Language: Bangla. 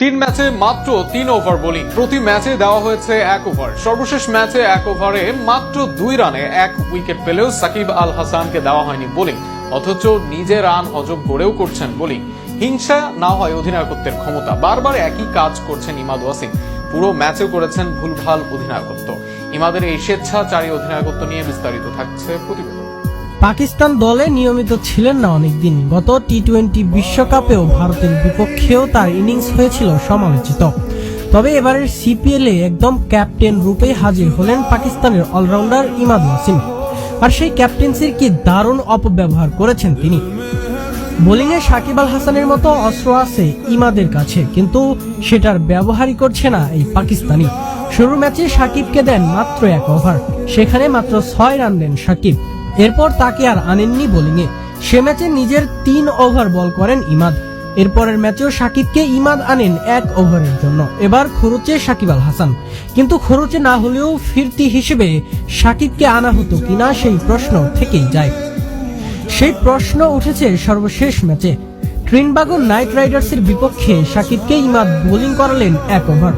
তিন ম্যাচে মাত্র 3 ওভার বোলিং। প্রতি ম্যাচে দেওয়া হয়েছে 1 ওভার। সর্বশেষ ম্যাচে 1 ওভারে মাত্র 2 রানে 1 উইকেট পেলেও সাকিব আল হাসানকে দেওয়া হয়নি বোলিং, অথচ নিজে রান হজম করেও করছেন বোলিং। হিংসা না হয় অধিনায়কত্বের ক্ষমতা, বারবার একই কাজ করছেন ইমাদ ওয়াসিম। পুরো ম্যাচে করেছেন ভুলভাল অধিনায়কত্ব। ইমাদের এই স্বেচ্ছাচারী অধিনায়কত্ব নিয়ে বিস্তারিত থাকছে প্রতিবেদন। পাকিস্তান দলে নিয়মিত ছিলেন না অনেকদিন। গত টি-20 বিশ্বকাপেও ভারতের বিপক্ষেও তার ইনিংস হয়েছিল সমালোচিত। তবে এবারের সিপিএলে একদম ক্যাপ্টেন রূপে হাজির হলেন পাকিস্তানের অলরাউন্ডার ইমাদ ওয়াসিম। আর সেই ক্যাপ্টেন্সির কি দারুণ অপব্যবহার করেছেন তিনি। বোলিংয়ে সাকিব আল হাসানের মতো অস্ত্র আছে ইমাদের কাছে, কিন্তু সেটার ব্যবহারই করছে না এই পাকিস্তানি। শুরুর ম্যাচে সাকিবকে দেন মাত্র 1 ওভার, সেখানে মাত্র 6 রান দেন সাকিব। এরপর তাকে আর আনেননি বোলিংয়ে। সে ম্যাচে নিজের 3 ওভার বল করেন ইমাদ। এরপরের ম্যাচেও সাকিবকে ইমাদ আনেন 1 ওভারের জন্য। এবার খরচে সাকিব আল হাসান, কিন্তু খরচে না হলেও ফিরতি হিসেবে সাকিবকে আনা হতো কিনা সেই প্রশ্ন থেকেই যায়। সেই প্রশ্ন উঠেছে সর্বশেষ ম্যাচে। ট্রিনবাগো নাইট রাইডার্সের বিপক্ষে সাকিবকে ইমাদ বোলিং করালেন 1 ওভার।